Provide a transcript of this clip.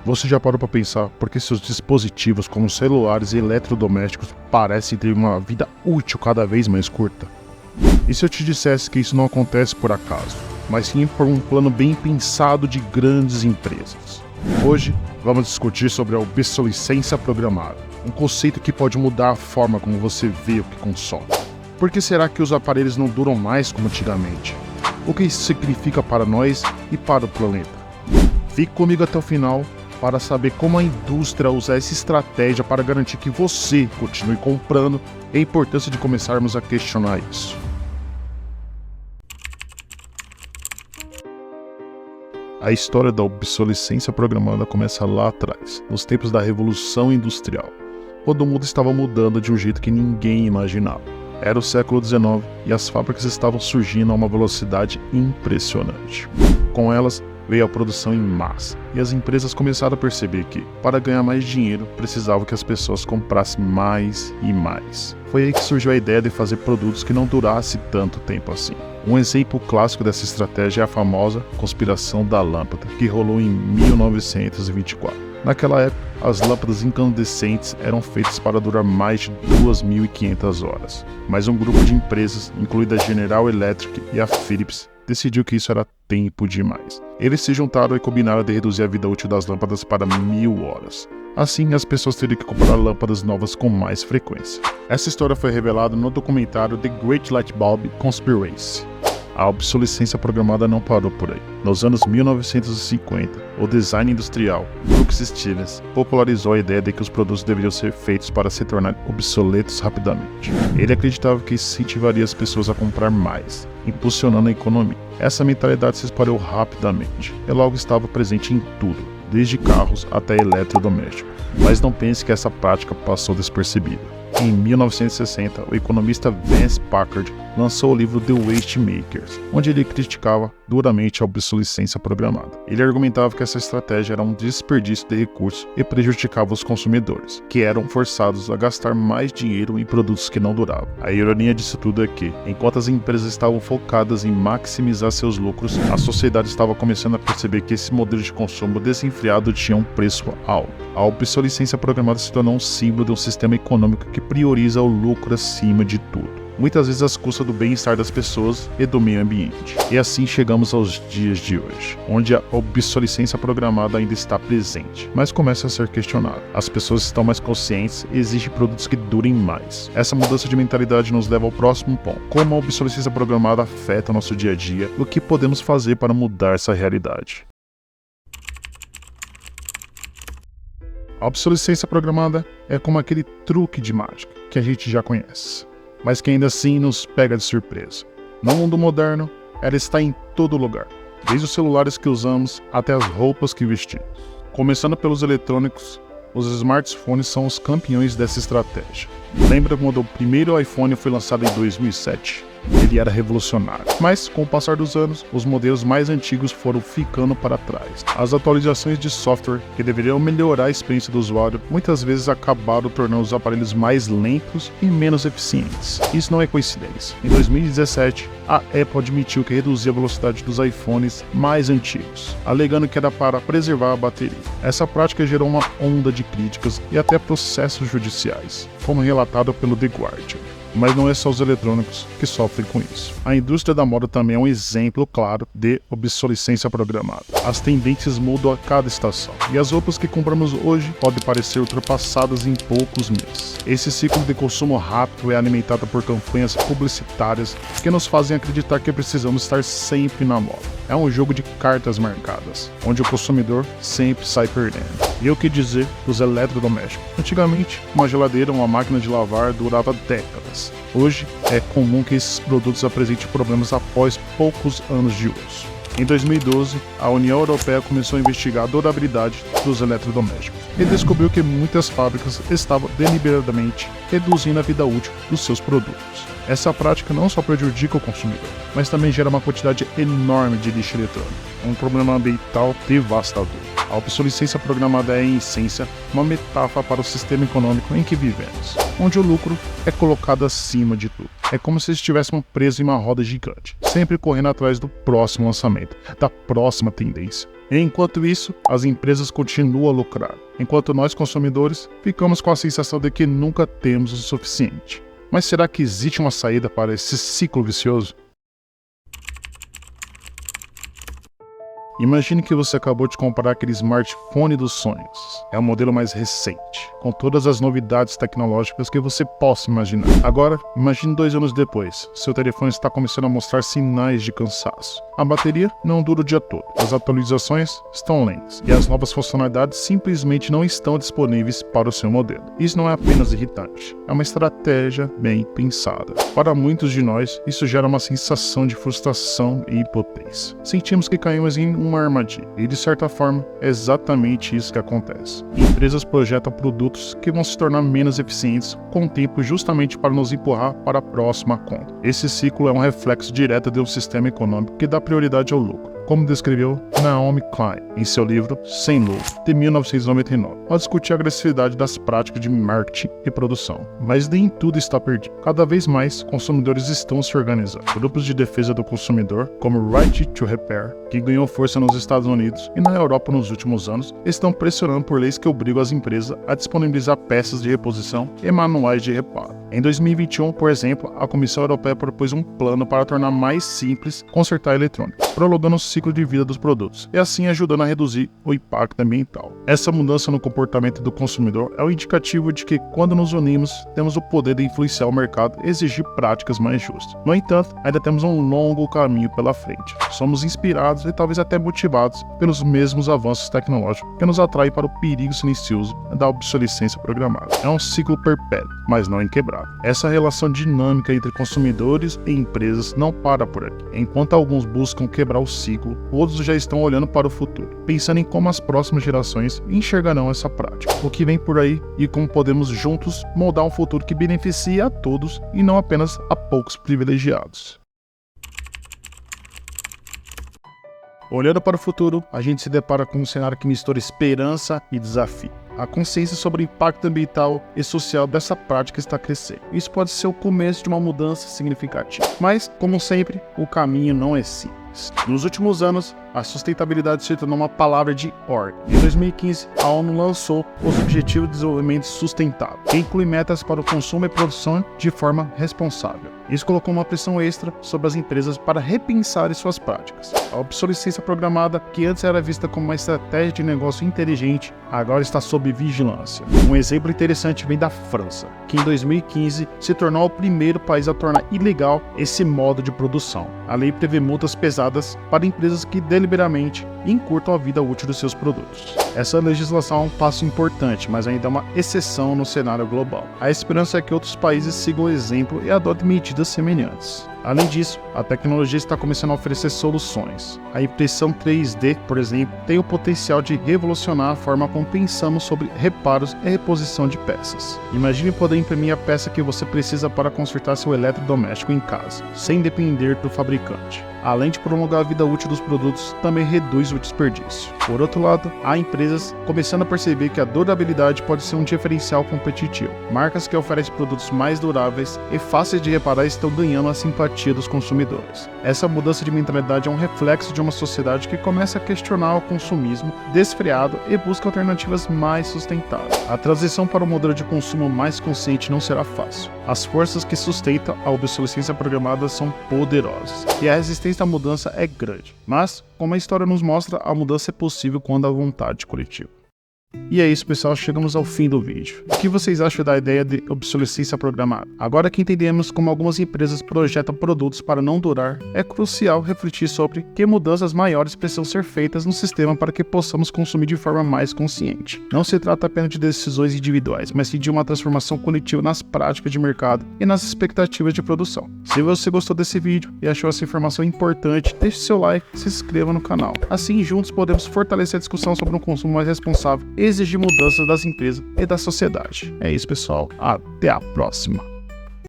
Você já parou para pensar por que seus dispositivos como celulares e eletrodomésticos parecem ter uma vida útil cada vez mais curta? E se eu te dissesse que isso não acontece por acaso, mas sim por um plano bem pensado de grandes empresas? Hoje vamos discutir sobre a obsolescência programada, um conceito que pode mudar a forma como você vê o que consome. Por que será que os aparelhos não duram mais como antigamente? O que isso significa para nós e para o planeta? Fique comigo até o final para saber como a indústria usa essa estratégia para garantir que você continue comprando e a importância de começarmos a questionar isso. A história da obsolescência programada começa lá atrás, nos tempos da Revolução Industrial, quando o mundo estava mudando de um jeito que ninguém imaginava. Era o século XIX e as fábricas estavam surgindo a uma velocidade impressionante. Com elas, veio a produção em massa, e as empresas começaram a perceber que, para ganhar mais dinheiro, precisavam que as pessoas comprassem mais e mais. Foi aí que surgiu a ideia de fazer produtos que não durassem tanto tempo assim. Um exemplo clássico dessa estratégia é a famosa conspiração da lâmpada, que rolou em 1924. Naquela época, as lâmpadas incandescentes eram feitas para durar mais de 2.500 horas, mas um grupo de empresas, incluindo a General Electric e a Philips, decidiu que isso era tempo demais. Eles se juntaram e combinaram de reduzir a vida útil das lâmpadas para 1.000 horas. Assim, as pessoas teriam que comprar lâmpadas novas com mais frequência. Essa história foi revelada no documentário The Great Light Bulb Conspiracy. A obsolescência programada não parou por aí. Nos anos 1950, o design industrial Brooks Stevens popularizou a ideia de que os produtos deveriam ser feitos para se tornar obsoletos rapidamente. Ele acreditava que isso incentivaria as pessoas a comprar mais, impulsionando a economia. Essa mentalidade se espalhou rapidamente e logo estava presente em tudo, desde carros até eletrodomésticos. Mas não pense que essa prática passou despercebida. Em 1960, o economista Vance Packard lançou o livro The Waste Makers, onde ele criticava duramente a obsolescência programada. Ele argumentava que essa estratégia era um desperdício de recursos e prejudicava os consumidores, que eram forçados a gastar mais dinheiro em produtos que não duravam. A ironia disso tudo é que, enquanto as empresas estavam focadas em maximizar seus lucros, a sociedade estava começando a perceber que esse modelo de consumo desenfreado tinha um preço alto. A obsolescência programada se tornou um símbolo de um sistema econômico que prioriza o lucro acima de tudo, muitas vezes às custas do bem-estar das pessoas e do meio ambiente. E assim chegamos aos dias de hoje, onde a obsolescência programada ainda está presente, mas começa a ser questionada. As pessoas estão mais conscientes e exigem produtos que durem mais. Essa mudança de mentalidade nos leva ao próximo ponto: como a obsolescência programada afeta o nosso dia a dia e o que podemos fazer para mudar essa realidade. A obsolescência programada é como aquele truque de mágica que a gente já conhece, mas que ainda assim nos pega de surpresa. No mundo moderno, ela está em todo lugar, desde os celulares que usamos até as roupas que vestimos. Começando pelos eletrônicos, os smartphones são os campeões dessa estratégia. Lembra quando o primeiro iPhone foi lançado em 2007? Ele era revolucionário, mas com o passar dos anos, os modelos mais antigos foram ficando para trás. As atualizações de software, que deveriam melhorar a experiência do usuário, muitas vezes acabaram tornando os aparelhos mais lentos e menos eficientes. Isso não é coincidência. Em 2017, a Apple admitiu que reduziu a velocidade dos iPhones mais antigos, alegando que era para preservar a bateria. Essa prática gerou uma onda de críticas e até processos judiciais, como relatado pelo The Guardian. Mas não é só os eletrônicos que sofrem com isso. A indústria da moda também é um exemplo claro de obsolescência programada. As tendências mudam a cada estação, e as roupas que compramos hoje podem parecer ultrapassadas em poucos meses. Esse ciclo de consumo rápido é alimentado por campanhas publicitárias que nos fazem acreditar que precisamos estar sempre na moda. É um jogo de cartas marcadas, onde o consumidor sempre sai perdendo. E o que dizer dos eletrodomésticos? Antigamente, uma geladeira ou uma máquina de lavar durava décadas. Hoje, é comum que esses produtos apresentem problemas após poucos anos de uso. Em 2012, a União Europeia começou a investigar a durabilidade dos eletrodomésticos e descobriu que muitas fábricas estavam deliberadamente reduzindo a vida útil dos seus produtos. Essa prática não só prejudica o consumidor, mas também gera uma quantidade enorme de lixo eletrônico, um problema ambiental devastador. A obsolescência programada é, em essência, uma metáfora para o sistema econômico em que vivemos, onde o lucro é colocado acima de tudo. É como se estivéssemos presos em uma roda gigante, sempre correndo atrás do próximo lançamento, da próxima tendência. E enquanto isso, as empresas continuam a lucrar, enquanto nós consumidores ficamos com a sensação de que nunca temos o suficiente. Mas será que existe uma saída para esse ciclo vicioso? Imagine que você acabou de comprar aquele smartphone dos sonhos. É o modelo mais recente, com todas as novidades tecnológicas que você possa imaginar. Agora, imagine 2 anos depois, seu telefone está começando a mostrar sinais de cansaço. A bateria não dura o dia todo, as atualizações estão lentas e as novas funcionalidades simplesmente não estão disponíveis para o seu modelo. Isso não é apenas irritante, é uma estratégia bem pensada. Para muitos de nós, isso gera uma sensação de frustração e impotência. Sentimos que caímos em uma armadilha, e de certa forma é exatamente isso que acontece. Empresas projetam produtos que vão se tornar menos eficientes com o tempo justamente para nos empurrar para a próxima conta. Esse ciclo é um reflexo direto de um sistema econômico que dá prioridade ao lucro, como descreveu Naomi Klein em seu livro Sem Lucro, de 1999, ao discutir a agressividade das práticas de marketing e produção. Mas nem tudo está perdido. Cada vez mais, consumidores estão se organizando. Grupos de defesa do consumidor, como o Right to Repair, que ganhou força nos Estados Unidos e na Europa nos últimos anos, estão pressionando por leis que obrigam as empresas a disponibilizar peças de reposição e manuais de reparo. Em 2021, por exemplo, a Comissão Europeia propôs um plano para tornar mais simples consertar eletrônicos, prolongando o ciclo de vida dos produtos e assim ajudando a reduzir o impacto ambiental. Essa mudança no comportamento do consumidor é um indicativo de que, quando nos unimos, temos o poder de influenciar o mercado e exigir práticas mais justas. No entanto, ainda temos um longo caminho pela frente. Somos inspirados e talvez até motivados pelos mesmos avanços tecnológicos que nos atraem para o perigo silencioso da obsolescência programada. É um ciclo perpétuo, mas não inquebrável. Essa relação dinâmica entre consumidores e empresas não para por aqui. Enquanto alguns buscam quebrar o ciclo, outros já estão olhando para o futuro, pensando em como as próximas gerações enxergarão essa prática, o que vem por aí e como podemos juntos moldar um futuro que beneficie a todos e não apenas a poucos privilegiados. Olhando para o futuro, a gente se depara com um cenário que mistura esperança e desafio. A consciência sobre o impacto ambiental e social dessa prática está crescendo. Isso pode ser o começo de uma mudança significativa. Mas, como sempre, o caminho não é simples. Nos últimos anos, a sustentabilidade se tornou uma palavra de ordem. Em 2015, a ONU lançou os Objetivos de Desenvolvimento Sustentável, que inclui metas para o consumo e produção de forma responsável. Isso colocou uma pressão extra sobre as empresas para repensarem suas práticas. A obsolescência programada, que antes era vista como uma estratégia de negócio inteligente, agora está sob vigilância. Um exemplo interessante vem da França, que em 2015 se tornou o primeiro país a tornar ilegal esse modo de produção. A lei prevê multas pesadas para empresas que deliberadamente encurtam a vida útil dos seus produtos. Essa legislação é um passo importante, mas ainda é uma exceção no cenário global. A esperança é que outros países sigam o exemplo e adotem medidas semelhantes. Além disso, a tecnologia está começando a oferecer soluções. A impressão 3D, por exemplo, tem o potencial de revolucionar a forma como pensamos sobre reparos e reposição de peças. Imagine poder imprimir a peça que você precisa para consertar seu eletrodoméstico em casa, sem depender do fabricante. Além de prolongar a vida útil dos produtos, também reduz o desperdício. Por outro lado, há empresas começando a perceber que a durabilidade pode ser um diferencial competitivo. Marcas que oferecem produtos mais duráveis e fáceis de reparar estão ganhando a simpatia dos consumidores. Essa mudança de mentalidade é um reflexo de uma sociedade que começa a questionar o consumismo desfreado e busca alternativas mais sustentáveis. A transição para um modelo de consumo mais consciente não será fácil. As forças que sustentam a obsolescência programada são poderosas e a resistência à mudança é grande. Mas, como a história nos mostra, a mudança é possível quando há vontade coletiva. E é isso, pessoal, chegamos ao fim do vídeo. O que vocês acham da ideia de obsolescência programada? Agora que entendemos como algumas empresas projetam produtos para não durar, é crucial refletir sobre que mudanças maiores precisam ser feitas no sistema para que possamos consumir de forma mais consciente. Não se trata apenas de decisões individuais, mas sim de uma transformação coletiva nas práticas de mercado e nas expectativas de produção. Se você gostou desse vídeo e achou essa informação importante, deixe seu like e se inscreva no canal. Assim, juntos podemos fortalecer a discussão sobre um consumo mais responsável e exigir mudanças das empresas e da sociedade. É isso, pessoal. Até a próxima.